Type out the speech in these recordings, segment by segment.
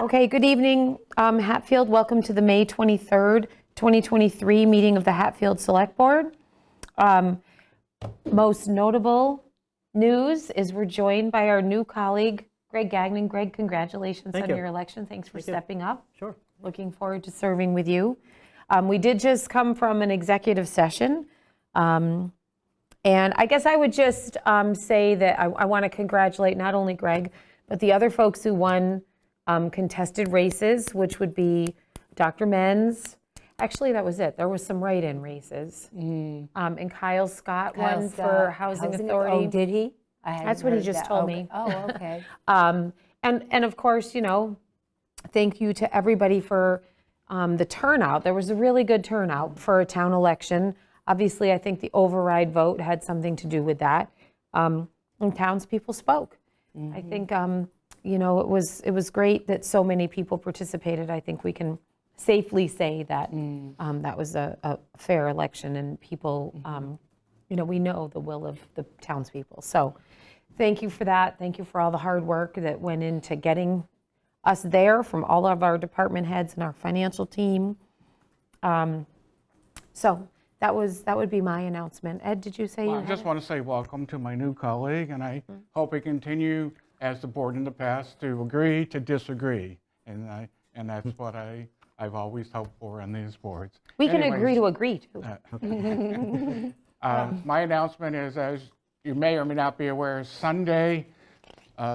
Okay, good evening, Hatfield. Welcome to the May 23rd, 2023 meeting of the Hatfield Select Board. Most notable news is we're joined by our new colleague, Greg Gagnon. Greg, congratulations on your election. Thanks for stepping up. Sure. Looking forward to serving with you. We did just come from an executive session. And I guess I would just say that I want to congratulate not only Greg, but the other folks who won contested races, which would be Dr. Menz. Actually, that was it. There was some write-in races. And Kyle Scott won for Housing Authority. Oh, did he? That's what he just told me. Oh, okay. And of course, you know, thank you to everybody for the turnout. There was a really good turnout for a town election. Obviously, I think the override vote had something to do with that. And townspeople spoke. I think, you know, it was great that so many people participated. I think we can safely say that that was a fair election, and people, you know, we know the will of the townspeople. So thank you for that. Thank you for all the hard work that went into getting us there from all of our department heads and our financial team. So that would be my announcement. Ed, did you say Well, you I had just it? want to say welcome to my new colleague, and I hope we continue, as the board in the past, to agree to disagree. And that's what I've always hoped for on these boards. We can Anyways, agree to agree, too. My announcement is, as you may or may not be aware, Sunday,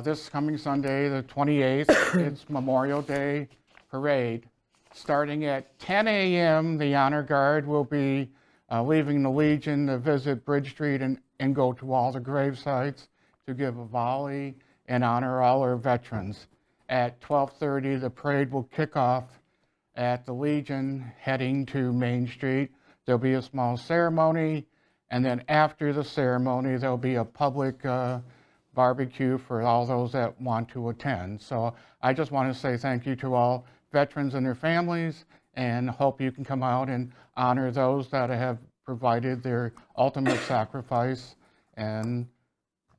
this coming Sunday, the 28th, it's Memorial Day Parade. Starting at 10 a.m., the Honor Guard will be leaving the Legion to visit Bridge Street and go to all the grave sites to give a volley and honor all our veterans. At 12:30, the parade will kick off at the Legion, heading to Main Street. There'll be a small ceremony, and then after the ceremony, there'll be a public barbecue for all those that want to attend. So I just want to say thank you to all veterans and their families, and hope you can come out and honor those that have provided their ultimate sacrifice, and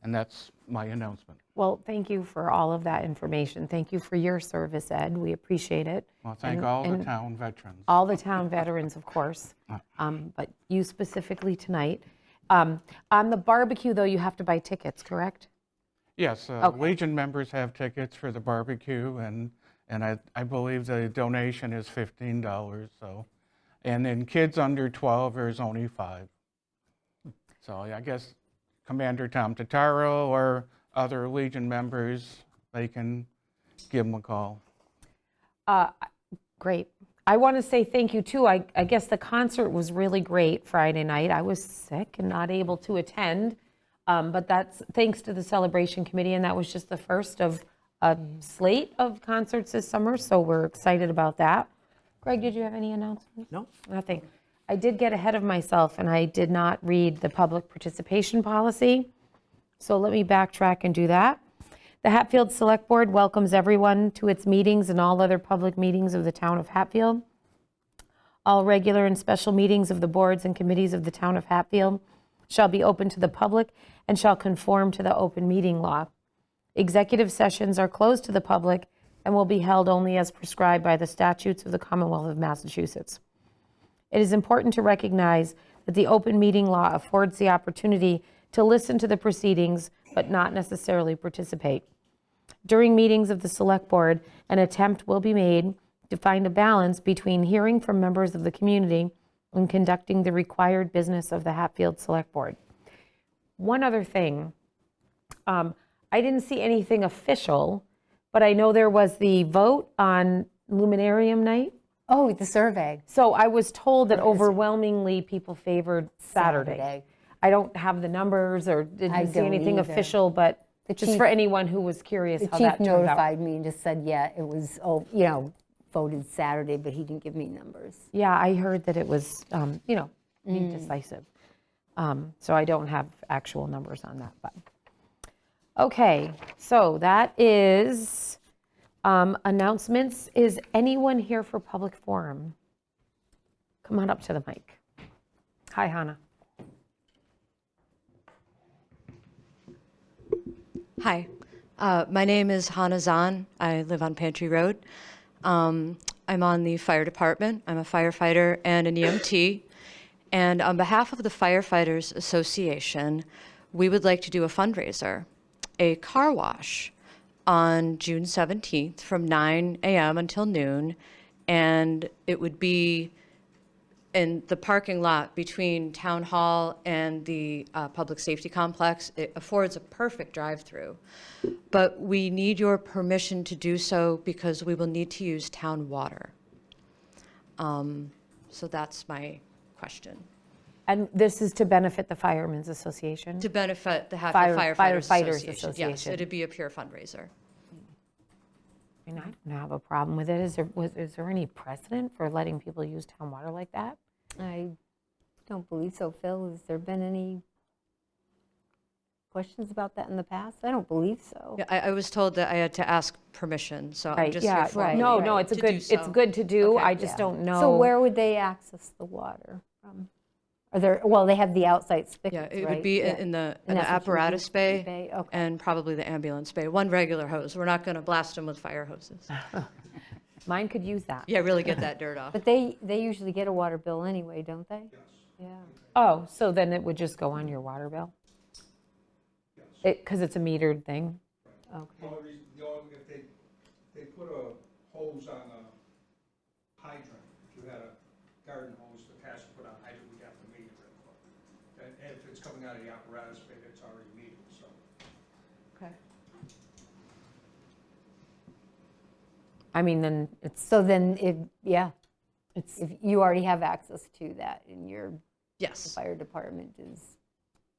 that's my announcement. Well, thank you for all of that information. Thank you for your service, Ed. We appreciate it. Well, thank all the town veterans. All the town veterans, of course, but you specifically tonight. On the barbecue, though, you have to buy tickets, correct? Yes, Legion members have tickets for the barbecue, and I believe the donation is $15. So, and then kids under 12 is only $5. So I guess Commander Tom Totaro or other Legion members, they can give them a call. Great. I want to say thank you, too. I guess the concert was really great Friday night. I was sick and not able to attend, but that's thanks to the celebration committee, and that was just the first of a slate of concerts this summer, so we're excited about that. Greg, did you have any announcements? No. Nothing. I did get ahead of myself, and I did not read the public participation policy, so let me backtrack and do that. The Hatfield Select Board welcomes everyone to its meetings and all other public meetings of the town of Hatfield. All regular and special meetings of the boards and committees of the town of Hatfield shall be open to the public and shall conform to the open meeting law. Executive sessions are closed to the public and will be held only as prescribed by the statutes of the Commonwealth of Massachusetts. It is important to recognize that the open meeting law affords the opportunity to listen to the proceedings, but not necessarily participate. During meetings of the Select Board, an attempt will be made to find a balance between hearing from members of the community and conducting the required business of the Hatfield Select Board. One other thing, I didn't see anything official, but I know there was the vote on Luminarium Night. Oh, the survey. So I was told that overwhelmingly people favored Saturday. I don't have the numbers or didn't see anything official, but just for anyone who was curious how that turned out. The chief notified me and just said, yeah, it was, you know, voted Saturday, but he didn't give me numbers. Yeah, I heard that it was, you know, decisive. So I don't have actual numbers on that, but. Okay, so that is announcements. Is anyone here for public forum? Come on up to the mic. Hi, Hannah. Hi. My name is Hannah Zahn. I live on Pantry Road. I'm on the fire department. I'm a firefighter and an EMT. And on behalf of the Firefighters Association, we would like to do a fundraiser, a car wash on June 17th from 9 a.m. until noon. And it would be in the parking lot between Town Hall and the Public Safety Complex. It affords a perfect drive-through. But we need your permission to do so because we will need to use town water. So that's my question. And this is to benefit the Firemen's Association? To benefit the Hatfield Firefighters Firefighters Association. Yes, Association. it'd be a pure fundraiser. I mean, I don't have a problem with it. Is there any precedent for letting people use town water like that? I don't believe so, Phil. Has there been any questions about that in the past? I don't believe so. Yeah, I was told that I had to ask permission, so I'm Right, just yeah, here formally no, it's to do it's so. good to do. Okay. I just don't know. So where would they access the water from? Are there, well, they have the outside spigots, Yeah, right? it would be in the And that's what you apparatus would bay okay. and probably the ambulance bay. One regular hose. We're not going to blast them with fire hoses. Mine could use that. Yeah, really get that dirt off. But they usually get a water bill anyway, don't they? Yes. Yeah. Oh, so then it would just go on your water bill? Because it's a metered thing? Okay. The only reason, if they put a hose on a hydrant, if you had a garden hose that has to put on hydrant, we have to meter it. And if it's coming out of the apparatus bay, it's already metered, so. Okay. I mean, then it's, So then, it's if you already have access to that and your Yes. fire department is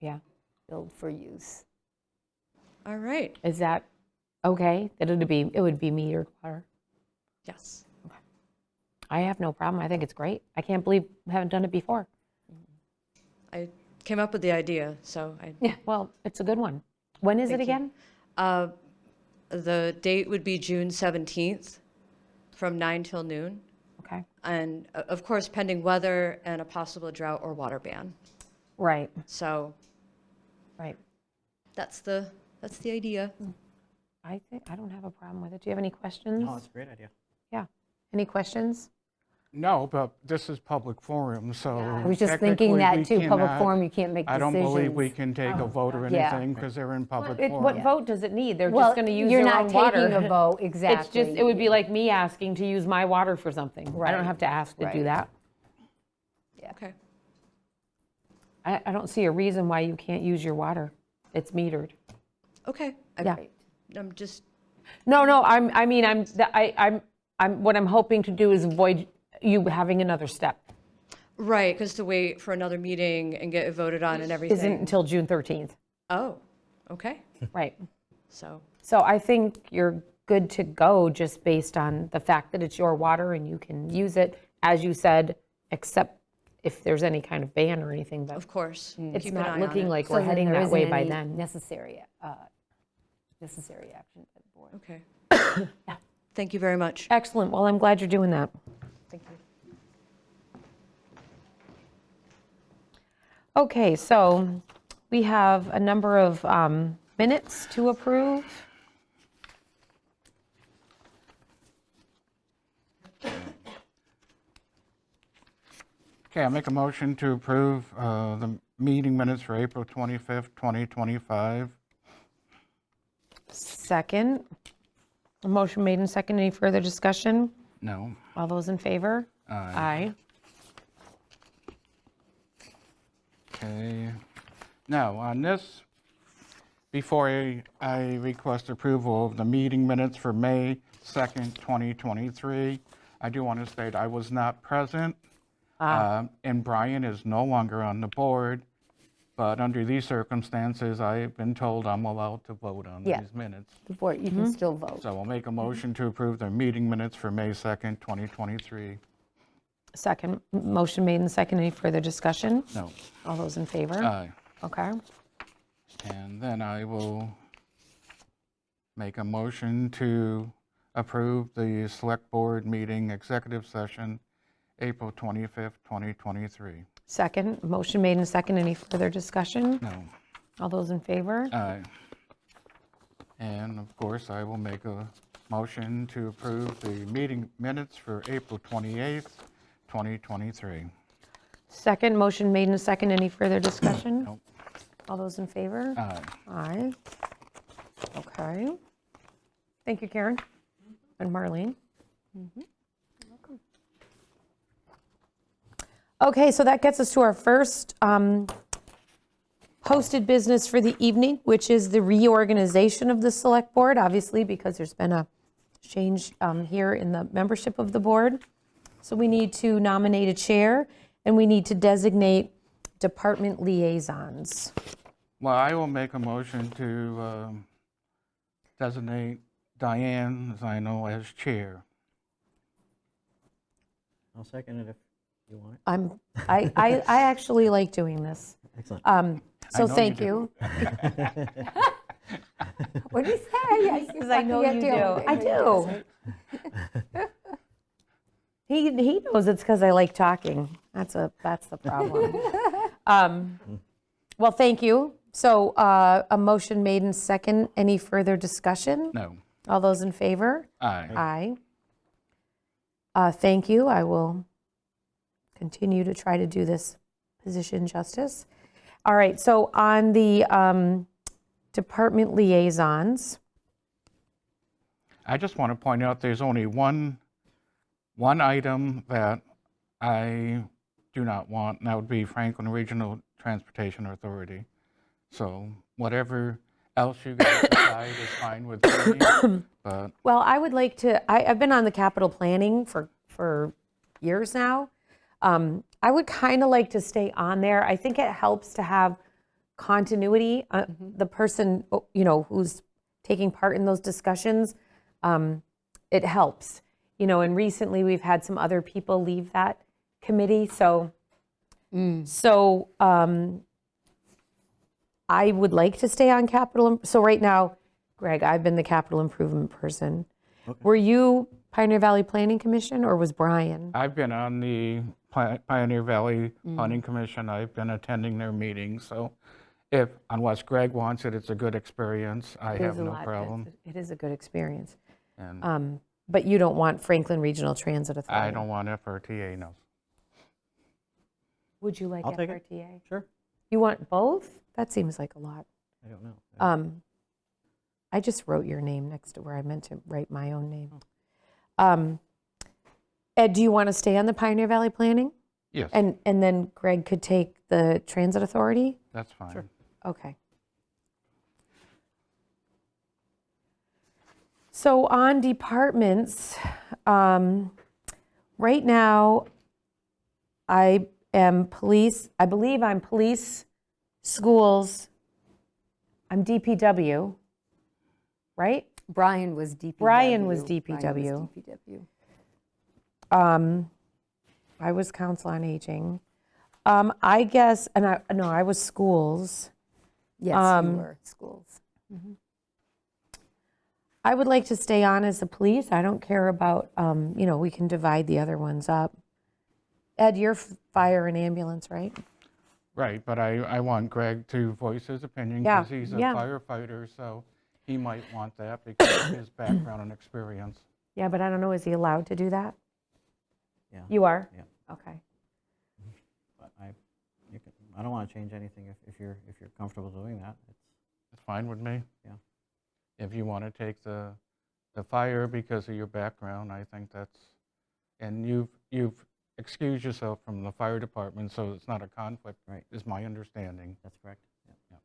yeah. billed for use. All right. Is that okay? That it would be metered water? Yes. I have no problem. I think it's great. I can't believe we haven't done it before. I came up with the idea, so I. Yeah, well, it's a good one. When is it Thank you. again? The date would be June 17th from 9 till noon. Okay, And of course, pending weather and a possible drought or water ban. right, So right. that's the idea. I think, I don't have a problem with it. Do you have any questions? No, it's a great idea. Yeah. Any questions? No, but this is public forum, so. I was just thinking that too, public forum, you can't make I decisions. don't believe we can take a vote or Yeah. anything because they're in public What forum. vote does it need? They're Well, just going to use you're their not own water. taking a vote, exactly. It's just, it would be like me asking to use my water for something. I Right, don't have to ask to do right. that. Okay. I don't see a reason why you can't use your water. It's metered. Okay. Yeah. I'm just, No, what I'm hoping to do is avoid you having another step. right, because to wait for another meeting and get it voted on and everything. Isn't until June 13th. Oh, okay. Right. So, So I think you're good to go just based on the fact that it's your water and you can use it, as you said, except if there's any kind of ban or anything, but of course. it's keep an eye not on looking it. like So we're then heading there that isn't way by any then. necessary action by the board. Okay. Thank you very much. Excellent. Well, I'm glad you're doing that. Thank you. Okay, so we have a number of minutes to approve. Okay, I make a motion to approve the meeting minutes for April 25th, 2025. Second. A motion made and second. Any further discussion? No. All those in favor? Aye. Okay. Now, on this, before I request approval of the meeting minutes for May 2nd, 2023, I do want to state I was not present, and Brian is no longer on the board, but under these circumstances, I've been told I'm allowed to vote on Yeah. these minutes. The board, you can still vote. So I'll make a motion to approve the meeting minutes for May 2nd, 2023. Second. Motion made and second. Any further discussion? No. All those in favor? Aye. Okay. And then I will make a motion to approve the Select Board meeting executive session, April 25th, 2023. Second. Motion made and second. Any further discussion? No. All those in favor? Aye. And of course, I will make a motion to approve the meeting minutes for April 28th, 2023. Second, motion made and a second. Any further discussion? Nope. All those in favor? Aye. Aye. Okay. Thank you, Karen and Marlene. Welcome. Okay, so that gets us to our first posted business for the evening, which is the reorganization of the Select Board, obviously, because there's been a change here in the membership of the board. So we need to nominate a chair, and we need to designate department liaisons. Well, I will make a motion to designate Diane Szynal as chair. I'll second it if you want it. I actually like doing this. Excellent. So know you thank do. you. What did he say? Because I know you do. I do. He knows it's because I like talking. That's the problem. Well, thank you. So a motion made and second. Any further discussion? No. All those in favor? Aye. Aye. Thank you. I will continue to try to do this position justice. All right, so on the department liaisons, I just want to point out there's only one item that I do not want, and that would be Franklin Regional Transportation Authority. So whatever else you guys decide is fine with me, but well, I would like to, I've been on the capital planning for years now. I would kind of like to stay on there. I think it helps to have continuity. The person, who's taking part in those discussions, it helps. And recently we've had some other people leave that committee. So I would like to stay on capital. So right now, Greg, I've been the capital improvement person. Okay. Were you Pioneer Valley Planning Commission, or was Brian? I've been on the Pioneer Valley Planning Commission. I've been attending their meetings, so unless Greg wants it, it's a good experience. I have no problem. It is a good experience. And But you don't want Franklin Regional Transit Authority? I don't want FRTA, no. Would you like I'll take it. FRTA? Sure. You want both? That seems like a lot. I don't know. I just wrote your name next to where I meant to write my own name. Ed, do you want to stay on the Pioneer Valley Planning? Yes, And then Greg could take the Transit Authority? that's fine. Okay. So on departments, right now, I am police, I believe I'm police, schools, I'm DPW, right? Brian was DPW. Brian was DPW. I was Council on Aging. I guess, I was schools. Yes, you were, schools. I would like to stay on as the police. I don't care about, we can divide the other ones up. Ed, you're fire and ambulance, right? Right, but I want Greg to voice his opinion Yeah, because he's a yeah. firefighter, so he might want that because of his background and experience. Yeah, but I don't know, is he allowed to do that? Yeah. You are? Yeah. Okay. But I don't want to change anything if you're comfortable doing that. It's fine with me. Yeah. If you want to take the fire because of your background, I think that's, and you've excused yourself from the fire department, so it's not a conflict, Right. is my understanding. That's correct. Yeah. Yeah.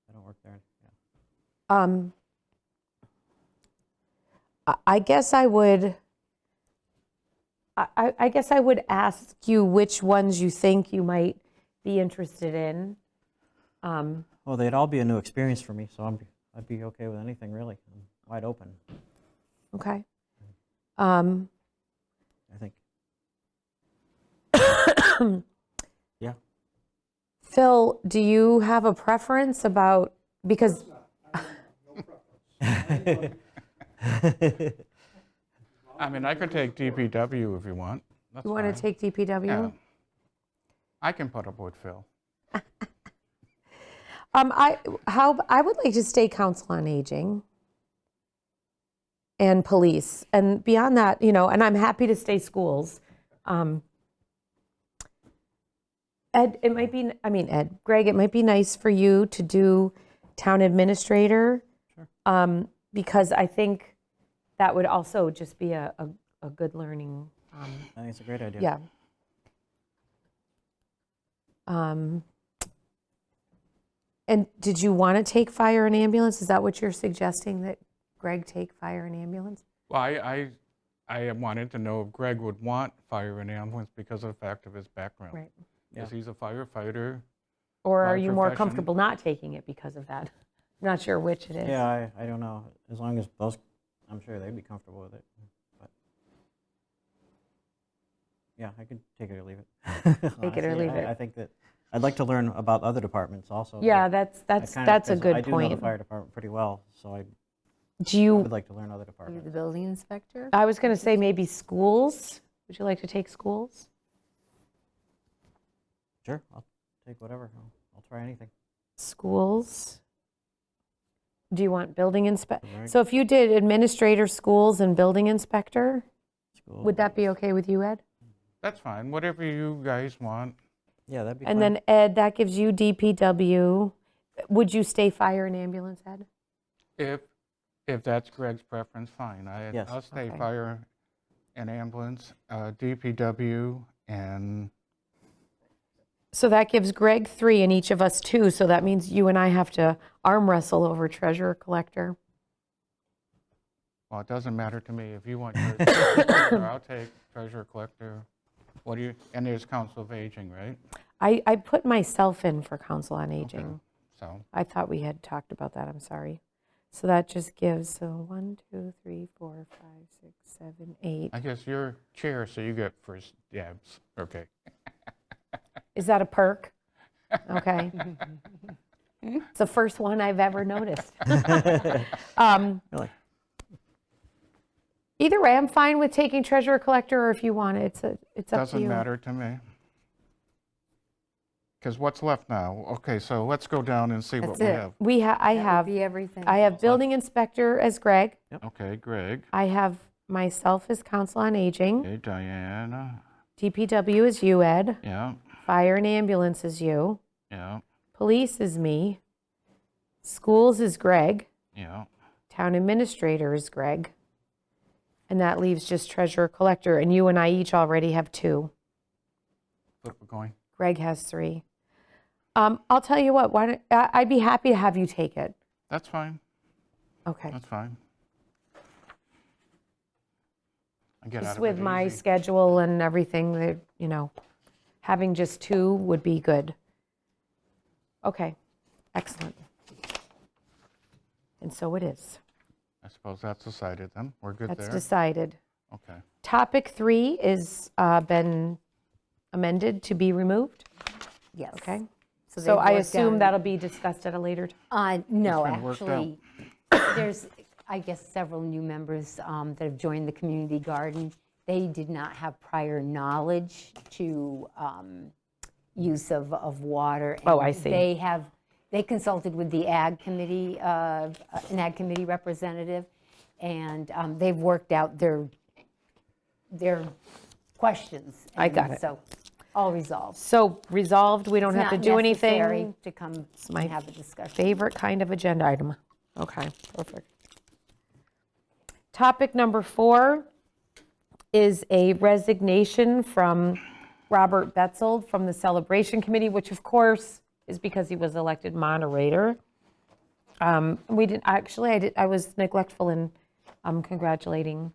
I don't work there. Yeah. I guess I would, I guess I would ask you which ones you think you might be interested in. Well, they'd all be a new experience for me, so I'd be okay with anything really. I'm wide open, Okay. I think. Yeah. Phil, do you have a preference about, because, I mean, I could take DPW if you want. That's you want to fine. take DPW? Yeah. I can put up with Phil. I would like to stay council on aging and police, and beyond that, and I'm happy to stay schools. Ed, Greg, it might be nice for you to do town administrator. Sure. Because I think that would also just be a good learning, I think it's a great idea. yeah. And did you want to take fire and ambulance? Is that what you're suggesting, that Greg take fire and ambulance? Well, I wanted to know if Greg would want fire and ambulance because of the fact of his background. Right. Because he's a firefighter. Or are My you more profession. comfortable not taking it because of that? I'm not sure which it is. Yeah, I don't know. As long as those, I'm sure they'd be comfortable with it. But yeah, I could take it or leave it. Take it or Honestly, leave it. I think that I'd like to learn about other departments also. Yeah, but that's I kinda- a 'cause good I do know the point. fire department pretty well, so I Do you, would like to learn other You departments. the building inspector? I was going to say maybe schools. Would you like to take schools? Sure, I'll take whatever. I'll try anything. Schools. Do you want building inspector? Right. So if you did administrator, schools, and building inspector, School. would that be okay with you, Ed? That's fine, whatever you guys want. Yeah, that'd be And fine. then Ed, that gives you DPW. Would you stay fire and ambulance, Ed? If that's Greg's preference, fine. Yes. I'll stay Okay. fire and ambulance, DPW, and So that gives Greg 3 and each of us 2, so that means you and I have to arm wrestle over treasurer collector. well, it doesn't matter to me. If you want treasurer collector, I'll take treasurer collector. What do you, and there's council of aging, right? I put myself in for council on aging. Okay. So, I thought we had talked about that, I'm sorry. So that just gives, so 1, 2, 3, 4, 5, 6, 7, 8. I guess you're chair, so you get first dibs. Okay. Is that a perk? Okay. It's the first one I've ever noticed. Really? Either way, I'm fine with taking treasurer collector, or if you want it, it's up to Doesn't you. matter to me. Because what's left now? Okay, so let's go down and see what That's we it. have. That would be everything. I have building inspector as Greg. Okay, Greg. I have myself as council on aging. Okay, Diana. DPW is you, Ed. Yeah, Fire and ambulance is you. yeah, Police is me. Schools is Greg. yeah. Town administrator is Greg. And that leaves just treasurer collector, and you and I each already have 2. Flip a coin. Greg has 3. I'll tell you what, I'd be happy to have you take it. That's fine, Okay. that's fine. I get out Just of with it my easy. schedule and everything, that, having just 2 would be good. Okay, excellent. And so it is. I suppose that's decided then. We're good That's there. decided. Okay. Topic 3 is been amended to be removed, Yes. okay? So So they've I worked assume on- that'll be discussed at a later time. No, It's been worked out. actually, there's, I guess, several new members that have joined the community garden. They did not have prior knowledge to use of water. Oh, I and see. They consulted with the ag committee, an ag committee representative, and they've worked out their questions. I got and it. So, all resolved. So resolved, we don't have to do anything. It's not necessary to come my and have a discussion. Favorite kind of agenda item. Okay, perfect. Topic number 4 is a resignation from Robert Betzold from the Celebration Committee, which of course is because he was elected moderator. We didn't, actually, I was neglectful in congratulating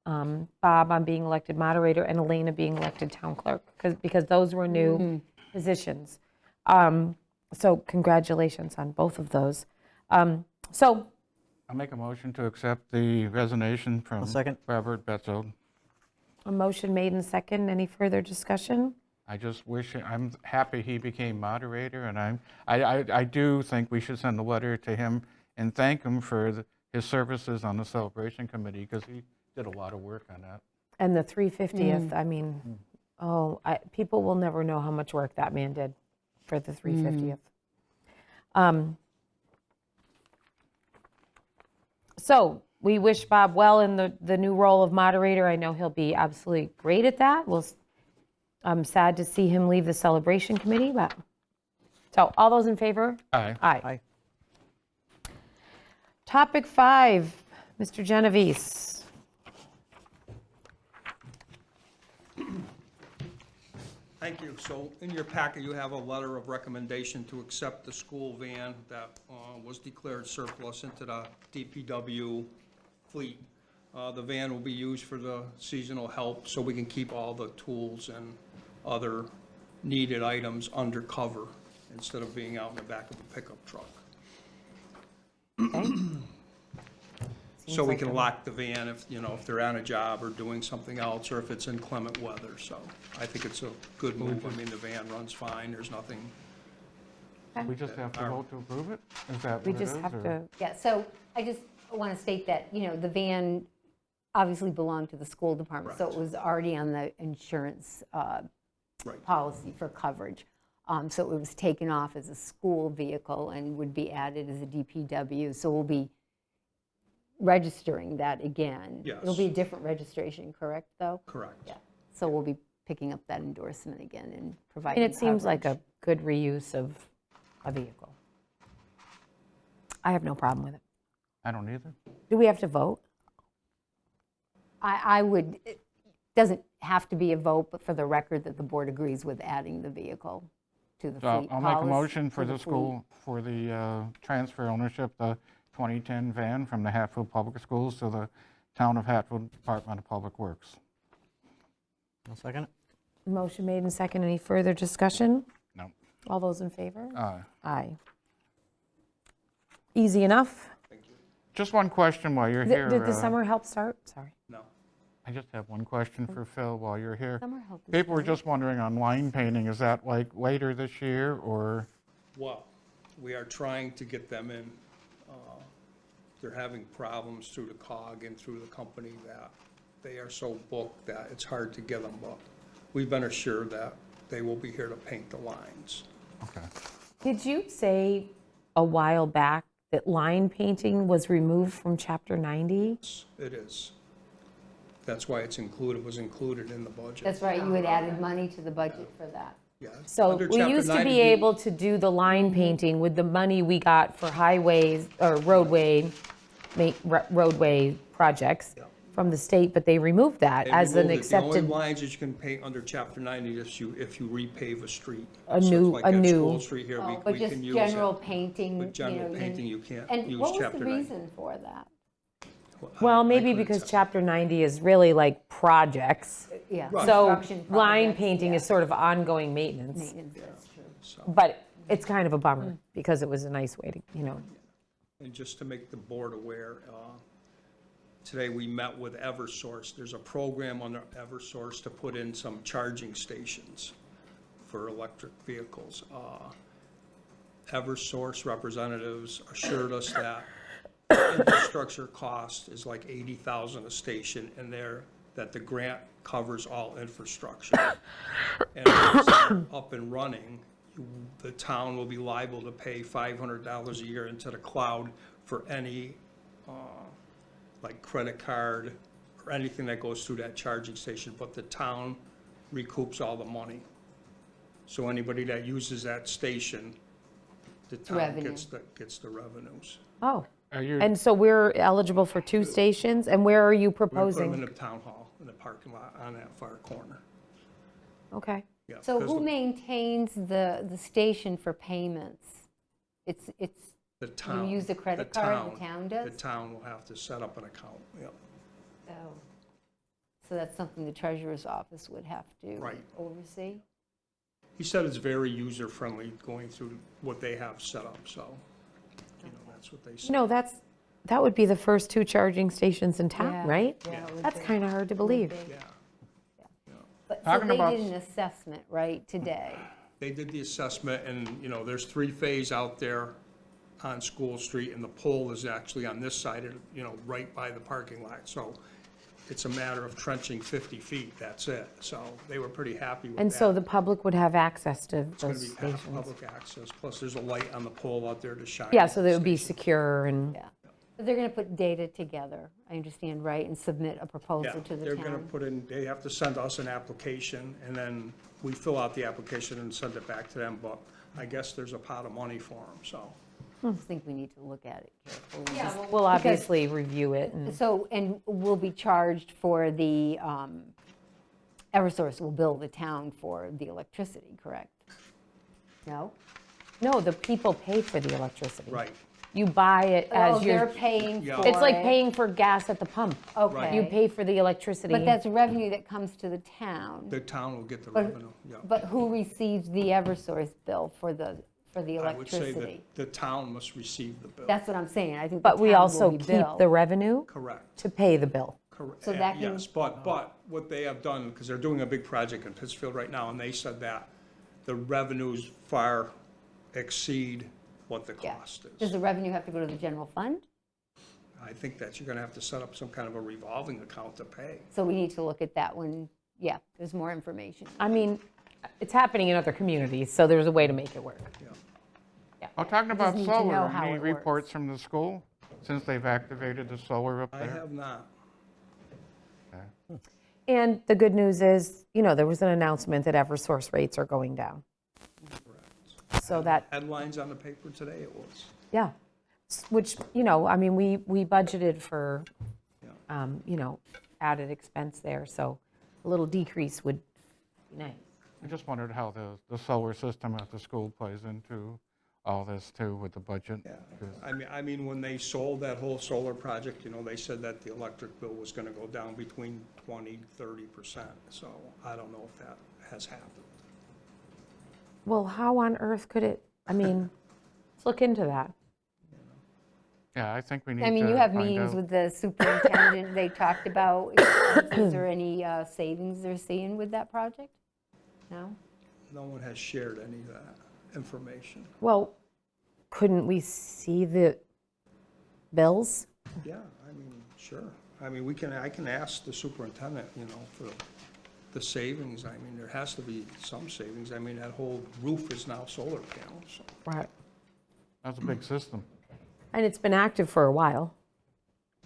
Bob on being elected moderator and Elena being elected town clerk, because those were new positions. So congratulations on both of those. So I'll make a motion to accept the resignation from I'll second. Robert Betzold. a motion made and second. Any further discussion? I just wish, I'm happy he became moderator, and I do think we should send a letter to him and thank him for his services on the Celebration Committee, because he did a lot of work on that. And the 350th, I mean, people will never know how much work that man did for the 350th. So we wish Bob well in the new role of moderator. I know he'll be absolutely great at that. I'm sad to see him leave the celebration committee, but, so all those in favor? Aye. Aye. Aye. Topic 5, Mr. Genovese. Thank you. So in your packet, you have a letter of recommendation to accept the school van that was declared surplus into the DPW fleet. The van will be used for the seasonal help, so we can keep all the tools and other needed items under cover instead of being out in the back of a pickup truck. Okay. So we can lock the van if, if they're on a job or doing something else, or if it's inclement weather. So I think it's a good move. I mean, the van runs fine, there's nothing. We just have to vote to approve it? Is that We what it is? just have or- to, Yeah, so I just want to state that, the van obviously belonged to the school department, so it Correct. was already on the insurance Right. policy for coverage. So it was taken off as a school vehicle and would be added as a DPW. So we'll be registering that again. Yes. It'll be a different registration, correct, though? Correct. Yeah. So we'll be picking up that endorsement again and providing and it seems like coverage. a good reuse of a vehicle. I have no problem with it. I don't either. Do we have to vote? I would, it doesn't have to be a vote, but for the record that the board agrees with adding the vehicle to the So fleet I'll make a policy- motion to for the fleet. school, for the transfer ownership, the 2010 van from the Hatfield Public Schools to the Town of Hatfield Department of Public Works. I'll second it. Motion made and second. Any further discussion? No. All those in favor? Aye. Aye. Easy enough. Just one question while you're Did here. did the summer help start? Sorry. No. I just have one question for Phil while you're here. Summer help is People were great. just wondering on line painting, is that like later this year or? Well, we are trying to get them in. They're having problems through the COG and through the company that they are so booked that it's hard to get them, but we've been assured that they will be here to paint the lines. Okay. Did you say a while back that line painting was removed from Chapter 90? It is. That's why it's included, was included in the budget. That's right, you had added money to the budget for that. Yeah. So Under we Chapter used to 90, be able to do the line painting with the money we got for highways or roadway projects Yeah. from the state, but they removed that They as an removed it. accepted. The only lines that you can paint under Chapter 90 is if you repave a street. A So it's new- like a that new- School Street here, Oh, But we just can use general it. painting, But general you- painting, you can't And use what was the Chapter 90. reason for that? Well, I maybe couldn't because tell. Chapter 90 is really like projects. Yeah. Right. So construction line projects, painting yeah. is sort of ongoing maintenance. Maintenance, that's true. So, But it's kind of a bummer because it was a nice way to, and just to make the board aware, today we met with Eversource. There's a program under Eversource to put in some charging stations for electric vehicles. Eversource representatives assured us that infrastructure cost is like $80,000 a station, and that the grant covers all infrastructure. And once they're up and running, the town will be liable to pay $500 a year into the cloud for any, like credit card or anything that goes through that charging station, but the town recoups all the money. So anybody that uses that station, the town Revenue. gets the revenues. oh. Are you, And so we're eligible for 2 stations, and where are you We put them proposing? in the town hall, in the parking lot, on that far corner. Okay. Yeah, So 'cause who maintains the station for payments? It's, the town. use a credit card, the town does? The town will have to set up an account, yeah. oh. So that's something the treasurer's office would have to Right. oversee? He said it's very user-friendly going through what they have set up, so, that's what they said. That would be the first 2 charging stations in town, Yeah, right? yeah, it would That's be. kind of hard to believe. Yeah. But, so Talking they about- did an assessment, right, today? They did the assessment, and, there's 3-phase out there on School Street, and the pole is actually on this side, right by the parking lot. So it's a matter of trenching 50 feet, that's it. So they were pretty happy with that. And so the public would have access to It's going to those be stations? public access, plus there's a light on the pole out there to shine. Yeah, so they would be station. secure and, Yeah. But they're going to put data together, I understand, right, and submit a Yeah, proposal to the they're going to town? put in, they have to send us an application, and then we fill out the application and send it back to them, but I guess there's a pot of money for them, so. I just think we need to look at it carefully. Just- we'll because- obviously review it. And So, and we'll be charged for the, Eversource will bill the town for the electricity, correct? No? No, the people pay for the electricity. Right, You buy it Oh, as they're your, paying Yeah. for it's like it. paying for gas at the pump. Okay. You pay for the electricity. But that's revenue that comes to the town. the town will get the But- revenue, yeah. But who receives the Eversource bill for the I would say electricity? that the town must receive the bill. That's what I'm saying, I think the But we town will also be keep billed. the revenue Correct. to pay the bill. Correct. So that can- Yes, but what they have done, because they're doing a big project in Pittsfield right now, and they said that the revenues far exceed what the Yeah. cost Does is. the revenue have to go to the general fund? I think that you're gonna have to set up some kind of a revolving account to pay. So we need to look at that when, yeah, there's more information. I mean, it's happening in other communities, so there's a way to make it work. Yeah. Oh, talking about need to know solar, how any it reports works. from the school since they've activated the solar up I there? have not. Okay. And the good news is, there was an announcement that Eversource rates are going down. So that, Headlines on the paper today, it was. yeah, which, I mean, we budgeted for, Yeah. added expense there, so a little decrease would be nice. I just wondered how the solar system at the school plays into all this too with the budget. Yeah, 'cause- I mean, when they sold that whole solar project, they said that the electric bill was gonna go down between 20-30%. So I don't know if that has happened. Well, how on earth could it, I mean, let's look into that. Yeah, I think we need to I mean, you have find meetings out. with the superintendent, they talked about, is there any savings they're seeing with that project? No? No one has shared any of that information. Well, couldn't we see the bills? Yeah, I mean, sure. I mean, I can ask the superintendent, for the savings. I mean, there has to be some savings. I mean, that whole roof is now solar panels, so. Right. That's a big system. And it's been active for a while.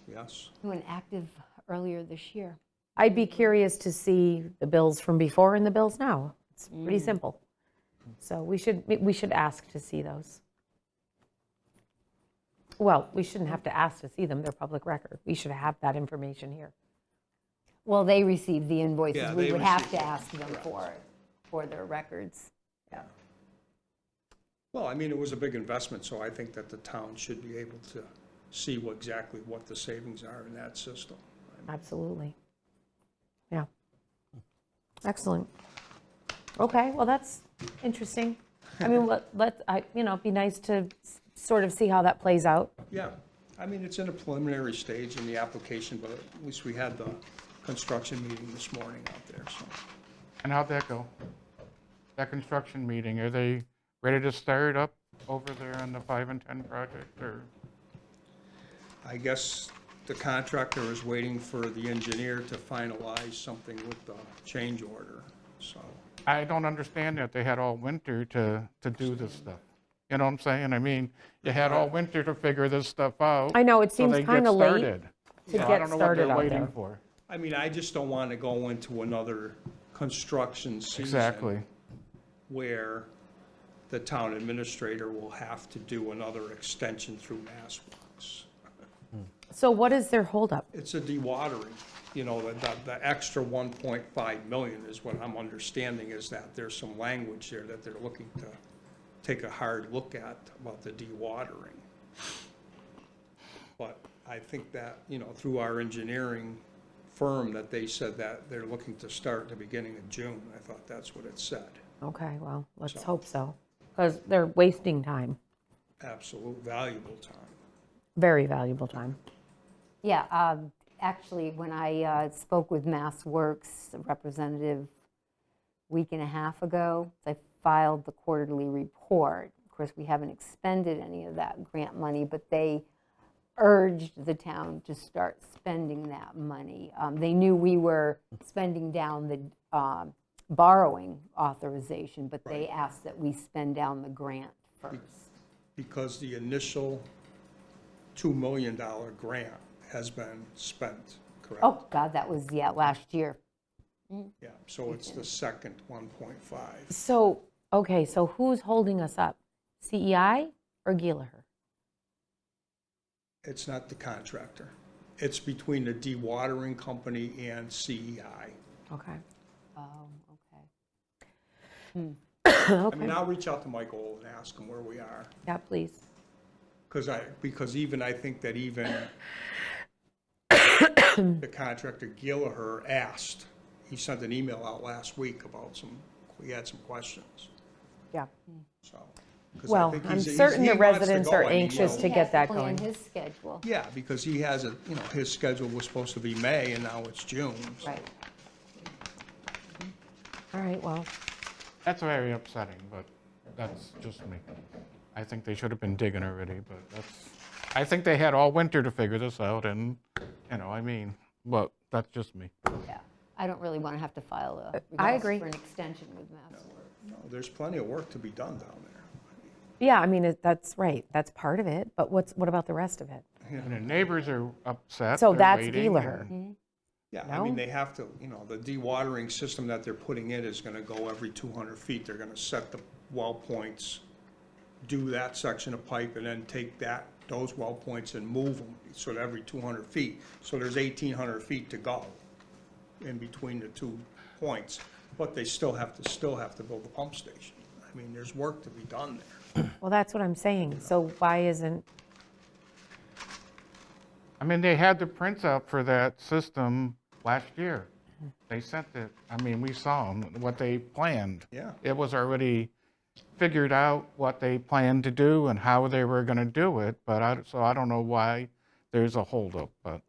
Yes. We went active earlier this year. I'd be curious to see the bills from before and the bills now. It's pretty simple. So we should ask to see those. Well, we shouldn't have to ask to see them, they're public record. We should have that information here. Well, they received the invoices, Yeah, we they would have received to it. ask them for it, for their records. Yeah. Well, I mean, it was a big investment, so I think that the town should be able to see exactly what the savings are in that system. Absolutely. Yeah. Excellent. Okay, well, that's interesting. I mean, it'd be nice to sort of see how that plays out. Yeah, I mean, it's in a preliminary stage in the application, but at least we had the construction meeting this morning out there, so. And how'd that go? That construction meeting, are they ready to start up over there on the 5 and 10 project, or? I guess the contractor is waiting for the engineer to finalize something with the change order, so. I don't understand that. They had all winter to do this stuff. You know what I'm saying? I mean, you had all winter to figure this stuff out. I know, it so seems they get kind of late started. to So I get don't know what started they're out waiting there. for. I mean, I just don't want to go into another construction season. Exactly. Where the town administrator will have to do another extension through MassWorks. So what is their holdup? It's a dewatering, the extra 1.5 million is what I'm understanding is that there's some language there that they're looking to take a hard look at about the dewatering. But I think that, through our engineering firm, that they said that they're looking to start at the beginning of June. I thought that's what it said. Okay, well, let's So- hope so, because they're wasting time, Absolute valuable time. very valuable time. Yeah, actually, when I spoke with MassWorks, a representative, week and a half ago, I filed the quarterly report. Of course, we haven't expended any of that grant money, but they urged the town to start spending that money. They knew we were spending down the borrowing authorization, but they asked that we spend down the grant first. Because the initial $2 million grant has been spent, correct? Oh, God, that was, last year. Yeah, so it's the second 1.5. So, okay, so who's holding us up? CEI or Gielaher? It's not the contractor. It's between the dewatering company and CEI. Okay. Oh, okay. I mean, I'll reach out to Michael and ask him where we are. Yeah, please. Because even, I think that even the contractor Gillaher asked, he sent an email out last week about he had some questions, Yeah. so. 'cause I Well, think I'm he's- certain he the wants to residents go. are I mean, anxious to He get has that plan going. his schedule. Yeah, because he has his schedule was supposed to be May and now it's June. so- Right. All right, well, That's very upsetting, but that's just me. I think they should have been digging already, but I think they had all winter to figure this out and, but that's just me. Yeah. I don't really want to have to file a I request agree. for an extension with Mass. No, there's plenty of work to be done down there. yeah, I mean, that's right, that's part of it, but what about the rest of it? And the neighbors are upset. So they're that's waiting, Gielaher. and- Yeah, I mean, No? they have to, the dewatering system that they're putting in is gonna go every 200 feet. They're gonna set the well points, do that section of pipe, and then take those well points and move them, so that every 200 feet. So there's 1,800 feet to go in between the 2 points, but they still have to build the pump station. I mean, there's work to be done there. Well, that's what I'm saying, so why isn't, I mean, they had the prints out for that system last year. They sent it, we saw them, what they planned. Yeah. It was already figured out what they planned to do and how they were going to do it, but so I don't know why there's a holdup, but.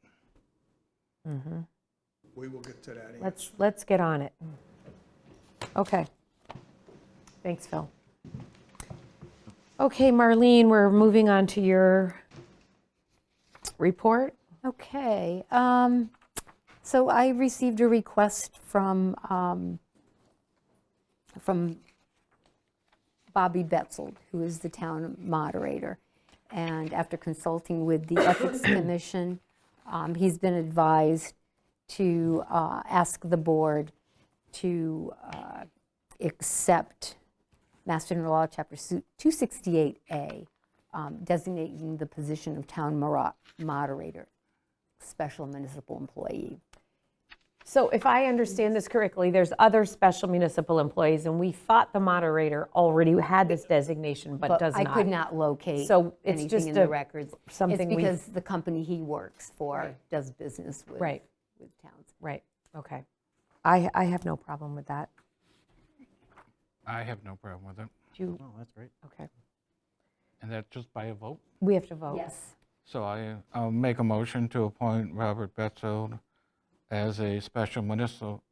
We will get to that answer. let's get on it. Okay. Thanks, Phil. Okay, Marlene, we're moving on to your report. Okay, so I received a request from Bobby Betzold, who is the town moderator. And after consulting with the Ethics Commission, he's been advised to ask the board to accept Mass General Law, Chapter 268A, designating the position of town moderator, special municipal employee. So if I understand this correctly, there's other special municipal employees, and we thought the moderator already had this designation, but does I not. could not locate So it's just anything in the a- records. something It's we've- because the company he works for does business with Right. towns. Right, okay. I have no problem with that. I have no problem with it. Do you, Oh, that's great. okay. And that's just by a vote? We have to vote. Yes. So I'll make a motion to appoint Robert Betzold as a special municipal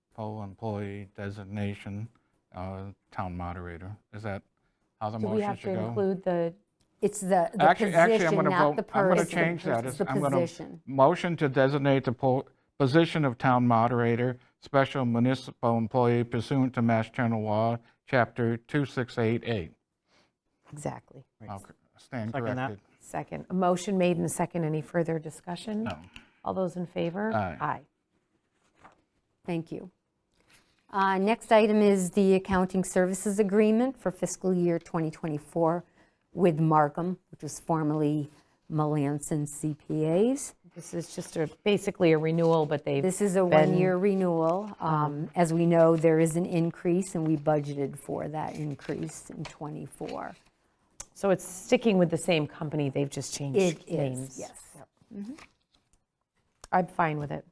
employee designation, town moderator. Is that how the Do we motion have to should go? include the, It's the Actually, I'm position, going to not vote, the I'm person. going to change that. It's the I'm going to position. motion to designate the position of town moderator, special municipal employee pursuant to Mass General Law, Chapter 268A. exactly. I'll stand Second that. corrected. Second, a motion made and second. Any further discussion? No. All those in favor? Aye. Aye. Thank you. Next item is the accounting services agreement for fiscal year 2024 with Markham, which was formerly Melanson CPAs. This is just basically a renewal, but they've. This is a been- one-year renewal. As we know, there is an increase, and we budgeted for that increase in '24. So it's sticking with the same company, they've just changed It names. is, yes. I'm fine with it.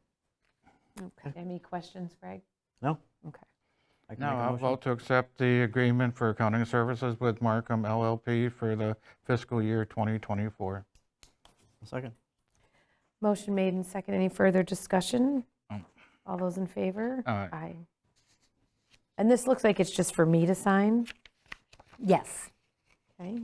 Okay. Any questions, Greg? No? Okay. I can No, make a I'll motion. vote to accept the agreement for accounting services with Markham LLP for the fiscal year 2024. A second. Motion made and second. Any further discussion? No. All those in favor? Aye. And this looks like it's just for me to sign, Yes. okay?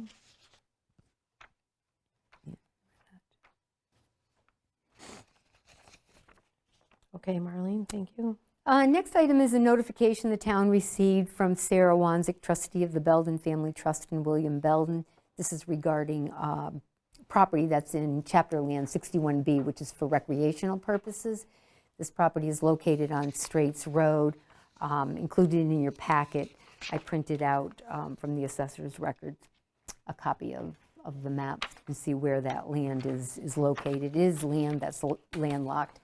Okay, Marlene, thank you. Next item is a notification the town received from Sarah Wanzik, trustee of the Belden Family Trust and William Belden. This is regarding property that's in Chapter Land 61B, which is for recreational purposes. This property is located on Straits Road. Included in your packet, I printed out from the assessor's record a copy of the map to see where that land is located. It is land that's landlocked.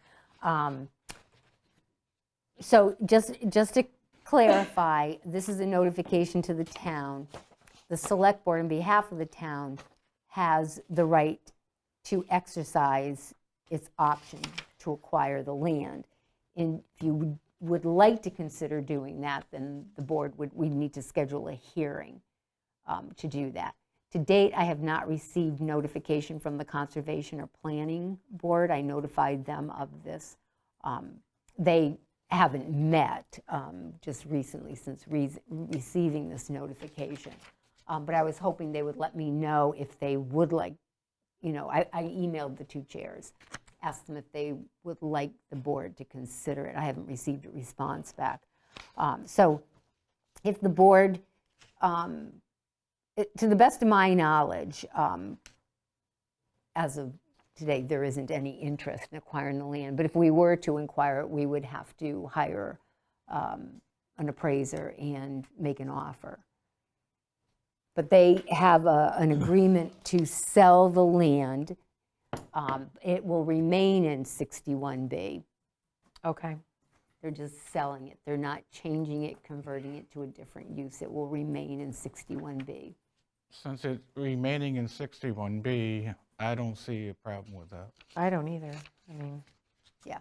So just to clarify, this is a notification to the town. The select board, on behalf of the town, has the right to exercise its option to acquire the land. And if you would like to consider doing that, then the board we'd need to schedule a hearing to do that. To date, I have not received notification from the Conservation or Planning Board. I notified them of this. They haven't met just recently since receiving this notification. But I was hoping they would let me know if they would like, I emailed the two chairs, asked them if they would like the board to consider it. I haven't received a response back. So if the board, to the best of my knowledge, as of today, there isn't any interest in acquiring the land. But if we were to acquire it, we would have to hire an appraiser and make an offer. But they have an agreement to sell the land. It will remain in 61B. Okay, They're just selling it. They're not changing it, converting it to a different use. It will remain in 61B. Since it's remaining in 61B, I don't see a problem with that. I don't either. I mean, Yeah.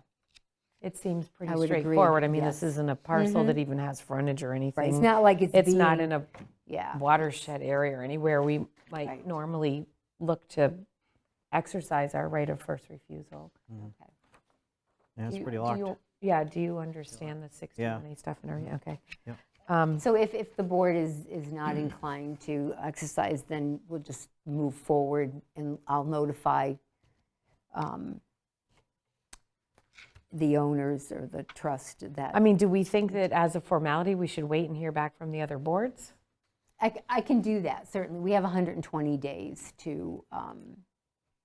it seems pretty I would agree, straightforward. I mean, yes. this isn't a parcel that even has frontage or anything. Right, it's not like it's It's not being- in a Yeah. watershed area or anywhere we might Right. normally look to exercise our right of first refusal. Okay. Yeah, it's Do you- pretty do locked. you- Yeah, do you understand the 61A stuff and everything? Okay. Yep. So if the board is not inclined to exercise, then we'll just move forward and I'll notify the owners or the trust that. I mean, do we think that as a formality, we should wait and hear back from the other boards? I can do that, certainly. We have 120 days to,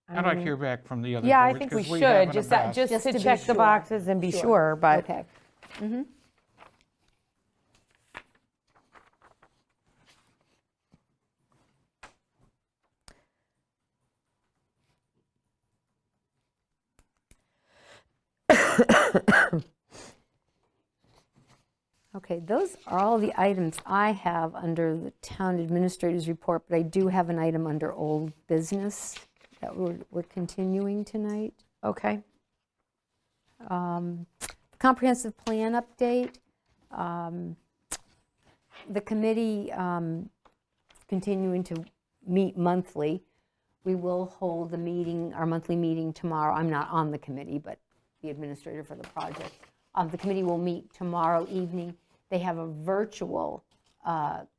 I'd like to hear back from the other Yeah, I boards, think we 'cause we should, haven't just advanced. Just to to be check the sure. boxes and be sure, but. okay. Okay, those are all the items I have under the town administrator's report, but I do have an item under old business that we're continuing tonight. Okay. Comprehensive plan update. The committee continuing to meet monthly. We will hold the meeting, our monthly meeting tomorrow. I'm not on the committee, but the administrator for the project. The committee will meet tomorrow evening. They have a virtual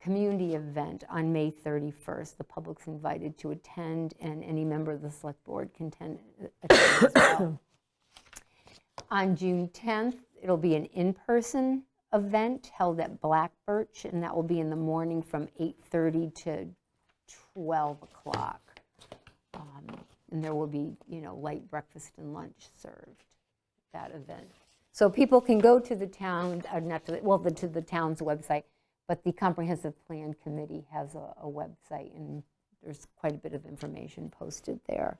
community event on May 31st. The public's invited to attend, and any member of the select board can attend as well. On June 10th, it'll be an in-person event held at Black Birch, and that will be in the morning from 8:30 to 12 o'clock. And there will be, light breakfast and lunch served at that event. So people can go to the town, to the town's website, but the Comprehensive Plan Committee has a website, and there's quite a bit of information posted there.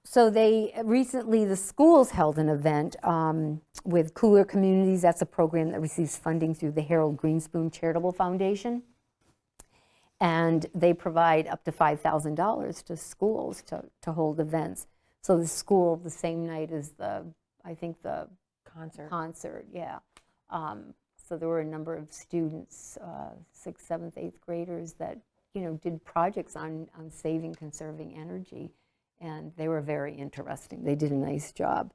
So recently, the schools held an event with Cooler Communities. That's a program that receives funding through the Harold Greenspoon Charitable Foundation. And they provide up to $5,000 to schools to hold events. So the school, the same night as the concert, yeah. So there were a number of students, 6th, 7th, 8th graders that, did projects on saving, conserving energy. And they were very interesting. They did a nice job.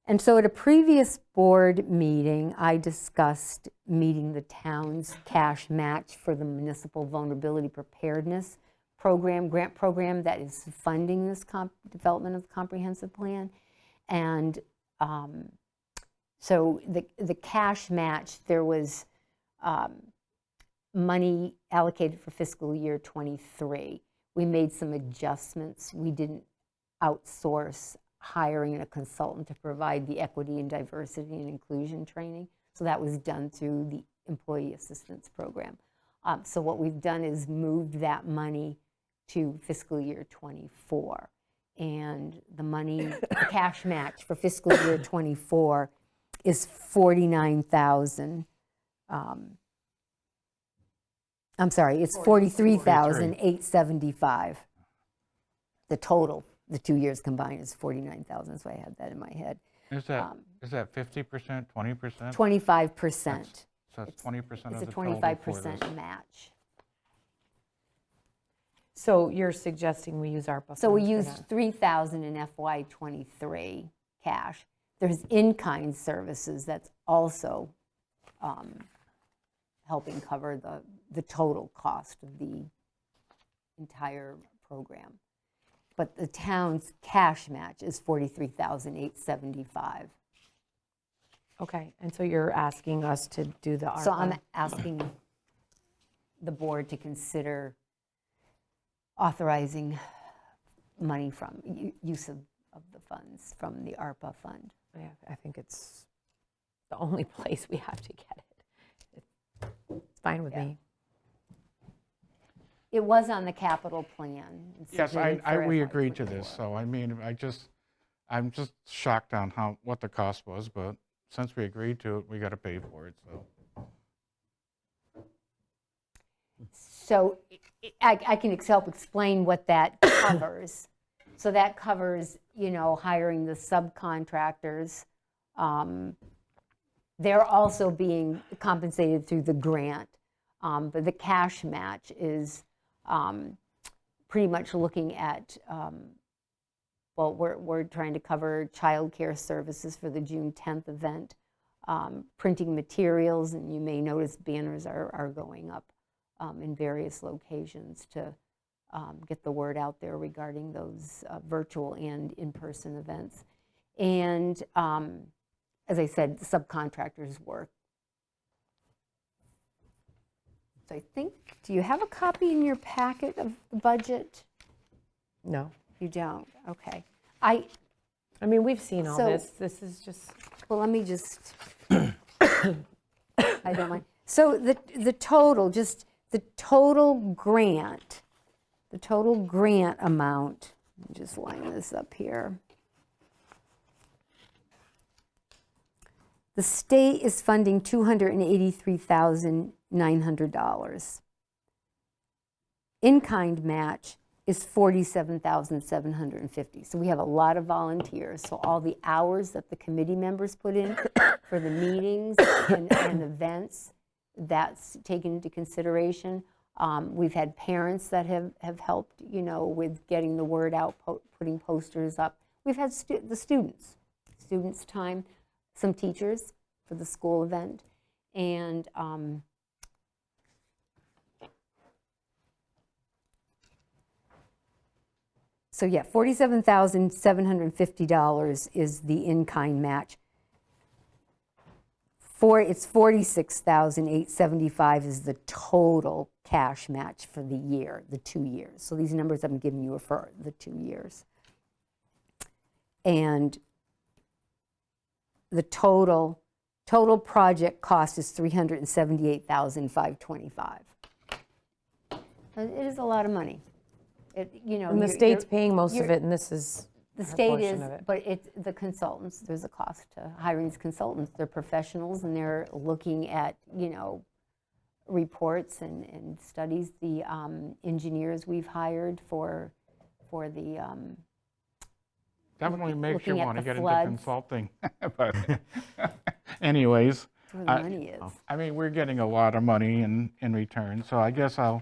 And so at a previous board meeting, I discussed meeting the town's cash match for the Municipal Vulnerability Preparedness program, grant program that is funding this development of the comprehensive plan. And so the cash match, there was money allocated for fiscal year '23. We made some adjustments. We didn't outsource hiring a consultant to provide the equity and diversity and inclusion training. So that was done through the Employee Assistance Program. So what we've done is moved that money to fiscal year '24. And the money, the cash match for fiscal year '24 is $49,000. I'm sorry, it's $43,875. The total, the 2 years combined is $49,000. That's why I had that in my head. Is that 50%, 20%? 25%. So it's 20% of It's the a total for this. 25% match. So you're suggesting we use ARPA funds So we for used that? $3,000 in FY '23 cash. There's in-kind services that's also helping cover the total cost of the entire program. But the town's cash match is $43,875. Okay, and so you're asking us to do the ARPA? So I'm asking the board to consider authorizing money from, use of the funds from the ARPA fund. Yeah, I think it's the only place we have to get it. It's fine with me. It was on the capital plan. and Yes, submitted for we FY agreed to this, '24. so I mean, I'm just shocked on what the cost was, but since we agreed to it, we got to pay for it, so. So I can help explain what that covers. So that covers, hiring the subcontractors. They're also being compensated through the grant. But the cash match is pretty much looking at, we're trying to cover childcare services for the June 10th event, printing materials, and you may notice banners are going up in various locations to get the word out there regarding those virtual and in-person events. And as I said, the subcontractors work. So I think, do you have a copy in your packet of the budget? No. You don't, okay. I mean, we've seen all So- this. This is just, Well, let me just, I don't mind. So the total, just the total grant amount, let me just line this up here. The state is funding $283,900. In-kind match is $47,750. So we have a lot of volunteers. So all the hours that the committee members put in for the meetings and events, that's taken into consideration. We've had parents that have helped, with getting the word out, putting posters up. We've had the students' time, some teachers for the school event, and so yeah, $47,750 is the in-kind match. It's $46,875 is the total cash match for the year, the 2 years. So these numbers I'm giving you are for the 2 years. And the total project cost is $378,525. It is a lot of money. and the state's paying most of it, and this is The our state portion is, of it. but it's the consultants, there's a cost to hiring these consultants. They're professionals and they're looking at, reports and studies. The engineers we've hired for the, Definitely makes you looking at want to the get into floods. consulting. But anyways, that's where the money is. I mean, we're getting a lot of money in return, so I guess I'll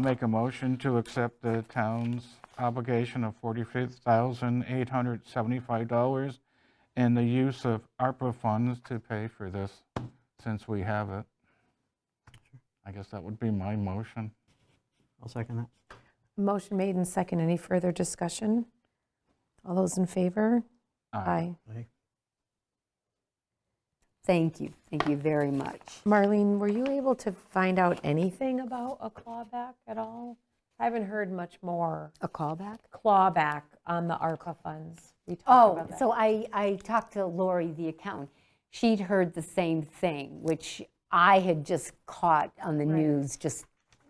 make a motion to accept the town's obligation of $45,875 and the use of ARPA funds to pay for this, since we have it. I guess that would be my motion. I'll second that. Motion made and second. Any further discussion? All those in favor? Aye. Thank you very much. Marlene, were you able to find out anything about a clawback at all? I haven't heard much more. A callback? Clawback on the ARPA funds. We talked Oh, about that. so I talked to Lori, the accountant. She'd heard the same thing, which I had just caught on the news, just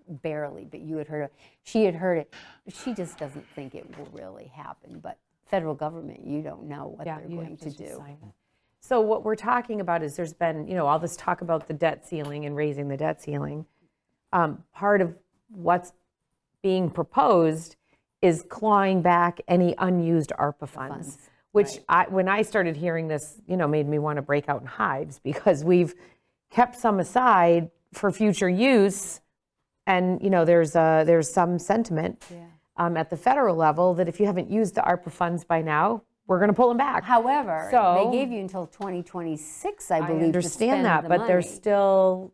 barely, but you had heard it. She had heard it. She just doesn't think it will really happen, but federal government, you don't know what Yeah, they're you going have to just do. sign it. So what we're talking about is there's been, all this talk about the debt ceiling and raising the debt ceiling. Part of what's being proposed is clawing back any unused ARPA funds, which when I started hearing this, made me want to break out in hives because we've kept some aside for future use. And, there's some sentiment at the federal level that if you haven't used the ARPA funds by now, we're going to pull them back. However, So- they gave you until 2026, I I believe, to spend understand that, the but there's money. still,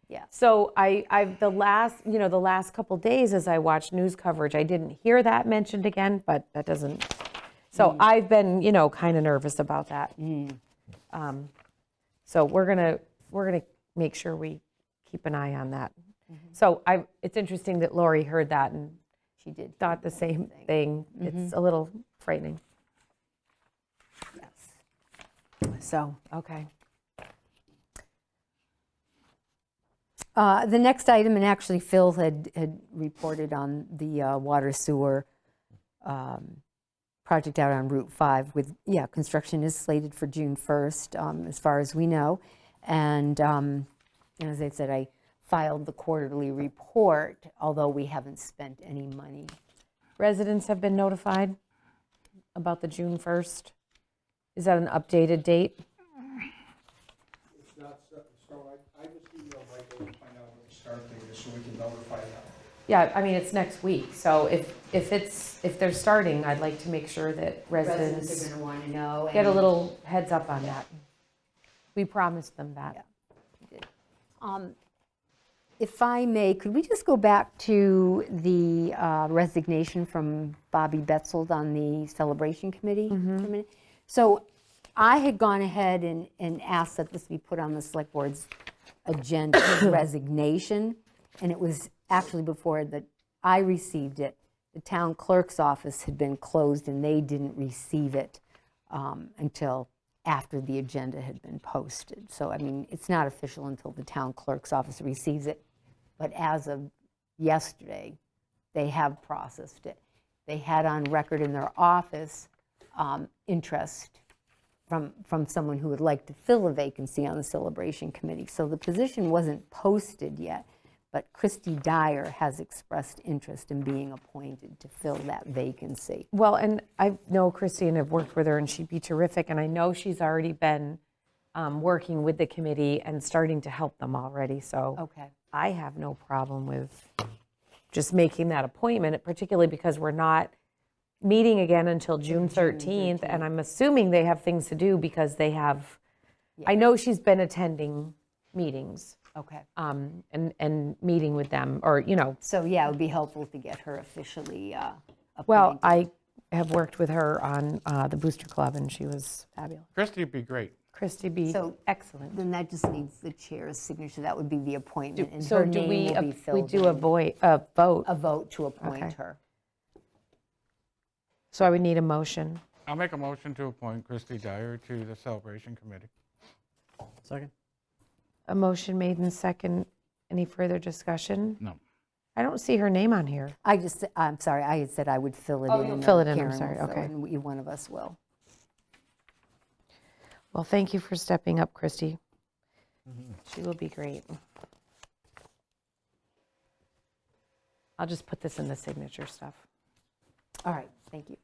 Yeah. so I've, the last couple days as I watched news coverage, I didn't hear that mentioned again, but that doesn't, so I've been, kind of nervous about that. So we're gonna make sure we keep an eye on that. So it's interesting that Lori heard that and She did. thought the same thing. It's a little frightening. Yes. So, okay. The next item, and actually Phil had reported on the water sewer project out on Route 5 with, construction is slated for June 1st, as far as we know. And as I said, I filed the quarterly report, although we haven't spent any money. Residents have been notified about the June 1st. Is that an updated date? It's not set in stone. I just emailed Michael to find out what the start date is so we can notify them. Yeah, I mean, it's next week, so if they're starting, I'd like to make sure that Residents residents are going to want to know. get a and- little heads up on that. We promised them that. If I may, could we just go back to the resignation from Bobby Betzold on the Celebration Committee for a minute? So I had gone ahead and asked that this be put on the Select Board's agenda, his resignation, and it was actually before that I received it. The town clerk's office had been closed and they didn't receive it until after the agenda had been posted. So, I mean, it's not official until the town clerk's office receives it. But as of yesterday, they have processed it. They had on record in their office interest from someone who would like to fill a vacancy on the Celebration Committee. So the position wasn't posted yet, but Christy Dyer has expressed interest in being appointed to fill that vacancy. Well, and I know Christy and have worked with her, and she'd be terrific, and I know she's already been working with the committee and starting to help them already, so Okay. I have no problem with just making that appointment, particularly because we're not meeting again until June 13th, and I'm assuming they have things to do because they have, I know she's been attending meetings Okay. and meeting with them, or, So, yeah, it would be helpful to get her officially appointed. well, I have worked with her on the Booster Club, and she was fabulous. Christie'd be great. Christy B, So- excellent. Then that just needs the chair's signature. That would be the appointment, and So her do name we, will be we filled do a in. vote? A vote to appoint Okay. her. So I would need a motion. I'll make a motion to appoint Christy Dyer to the Celebration Committee. Second? A motion made in second. Any further discussion? No. I don't see her name on here. I'm sorry, I had said I would fill it in. you'll fill it in, I'm Karen will sorry, fill okay. it in, one of us will. Well, thank you for stepping up, Christy. She will be great. I'll just put this in the signature stuff. All right, thank you.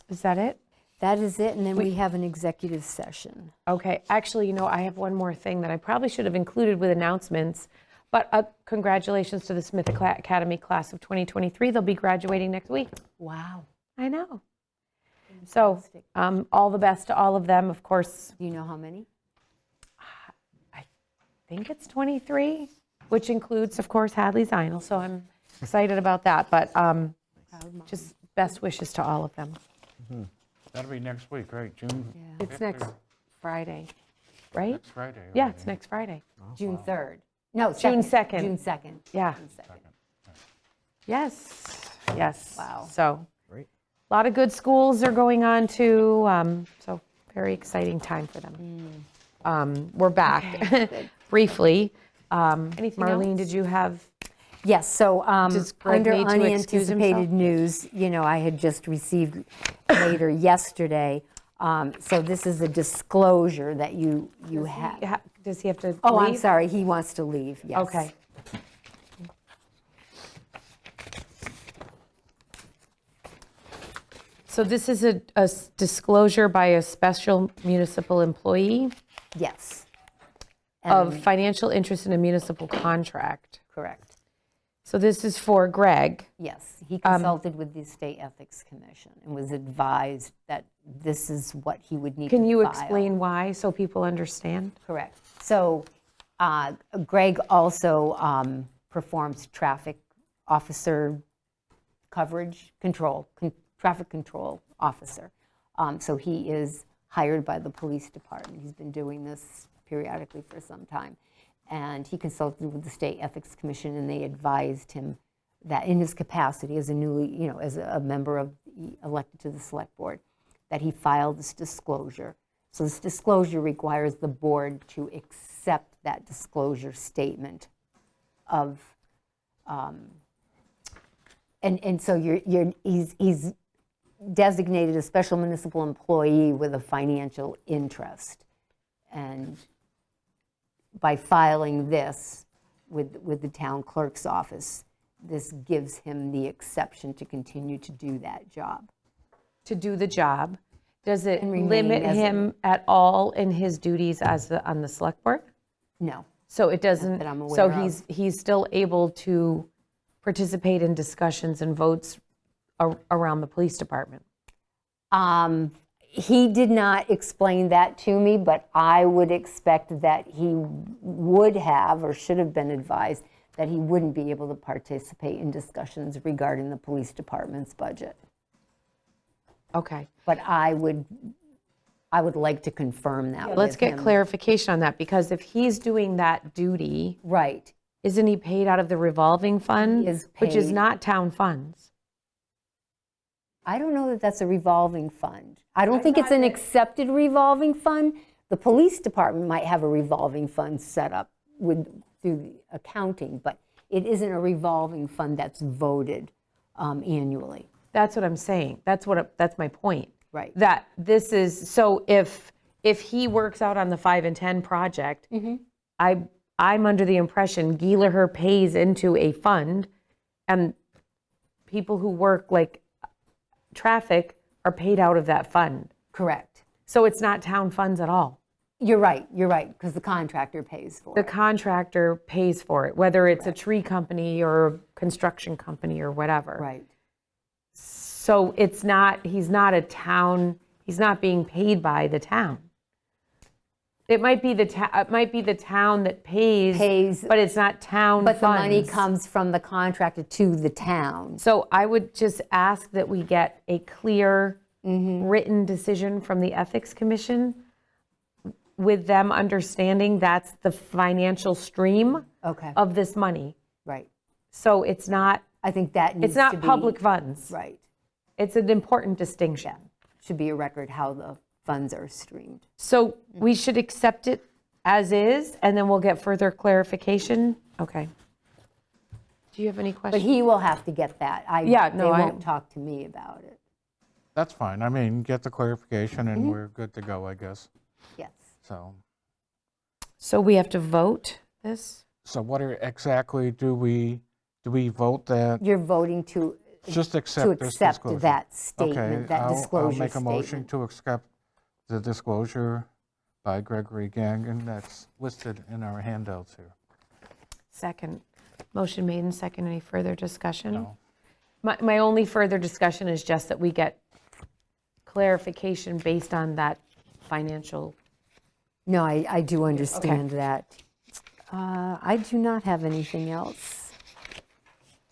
Is that it? That is it, and then we have an executive session. Okay, actually, I have one more thing that I probably should have included with announcements, but congratulations to the Smith Academy class of 2023. They'll be graduating next week. Wow. I know. So all the best to all of them, of course. Do you know how many? think it's 23, which includes, of course, Hadley Szynal, so I'm excited about that, but just best wishes to all of them. That'll be next week, right? June It's 5th next or Friday, right? next Friday. Yeah, already. it's next Friday. June 3rd. No, June 2nd. 2nd. June 2nd. Yeah. June 2nd. Yes, yes. Wow. So, Great. a lot of good schools are going on too, so very exciting time for them. We're back, briefly. Anything else? Marlene, did you have? Yes, so Does Greg under need to excuse unanticipated news, I had just received later yesterday. So this is a disclosure that you have. Does he have to leave? Oh, I'm sorry, he wants to leave, yes. Okay. So this is a disclosure by a special municipal employee Yes. of financial interest in a municipal contract. Correct. So this is for Greg. Yes, he consulted with the State Ethics Commission and was advised that this is what he would need to file. Can you explain why, so people understand? Correct. So Greg also performs traffic officer coverage control, traffic control officer. So he is hired by the police department. He's been doing this periodically for some time. And he consulted with the State Ethics Commission, and they advised him that in his capacity as a newly, as a member of, elected to the select board, that he filed this disclosure. So this disclosure requires the board to accept that disclosure statement of, and so he's designated a special municipal employee with a financial interest. And by filing this with the town clerk's office, this gives him the exception to continue to do that job. To do the job. Does it And remain limit as a- him at all in his duties as on the select board? No, So it doesn't, that I'm aware so of. he's still able to participate in discussions and votes around the police department? he did not explain that to me, but I would expect that he would have or should have been advised that he wouldn't be able to participate in discussions regarding the police department's budget. Okay. But I would like to confirm that with Let's get him. clarification on that, because if he's doing that duty, Right. isn't he paid out of the revolving fund? He is Which is paid. not town funds. I don't know that that's a revolving fund. I don't think it's an accepted revolving fund. The police department might have a revolving fund set up through the accounting, but it isn't a revolving fund that's voted annually. That's what I'm saying. That's my point. Right. That this is, so if he works out on the 5 and 10 project, I'm under the impression Gielaher pays into a fund, and people who work like traffic are paid out of that fund. Correct. So it's not town funds at all. You're right, because the contractor pays for The it. contractor pays for it, whether it's a tree company or a construction company or whatever. Right. So he's not a town, he's not being paid by the town. It might be the town that pays, but it's not town funds. But the money comes from the contractor to the town. So I would just ask that we get a clear written decision from the Ethics Commission with them understanding that's the financial stream Okay, of this money. right. So it's not I think that needs It's to not be. public funds. Right. It's an important distinction. Should be a record how the funds are streamed. So we should accept it as is, and then we'll get further clarification? Okay. Do you have any But questions? he will have to get that. Yeah, no, They I- won't talk to me about it. That's fine. I mean, get the clarification and we're good to go, I guess. Yes. So we have to vote this? So what exactly do we vote that? You're voting to Just accept this accept disclosure? that Okay, statement, that disclosure I'll make a motion statement. to accept the disclosure by Gregory Gangan that's listed in our handouts here. Second. Motion made and second. Any further discussion? No. My only further discussion is just that we get clarification based on that financial. No, I do understand that. I do not have anything else.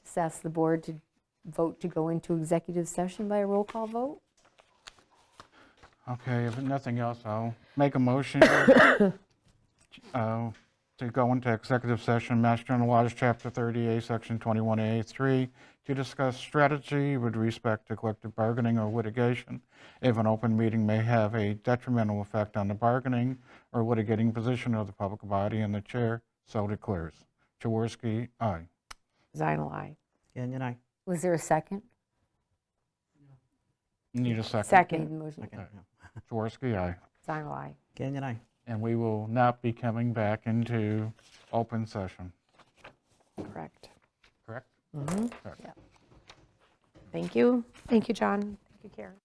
Just ask the board to vote to go into executive session by a roll call vote. Okay, if nothing else, I'll make a motion to go into executive session, Mass General Laws, Chapter 30A, Section 21A3, to discuss strategy with respect to collective bargaining or litigation if an open meeting may have a detrimental effect on the bargaining or litigating position of the public body, and the chair so declares. Jaworski, aye. Szynal, aye. Kenyon, aye. Was there a second? Need a second? Made Second, the motion. Okay, yeah. Jaworski, aye. Szynal, aye. Kenyon, aye. And we will not be coming back into open session, Correct. correct? Mhm. Correct. Thank you. Thank you, John. Thank you, Karen.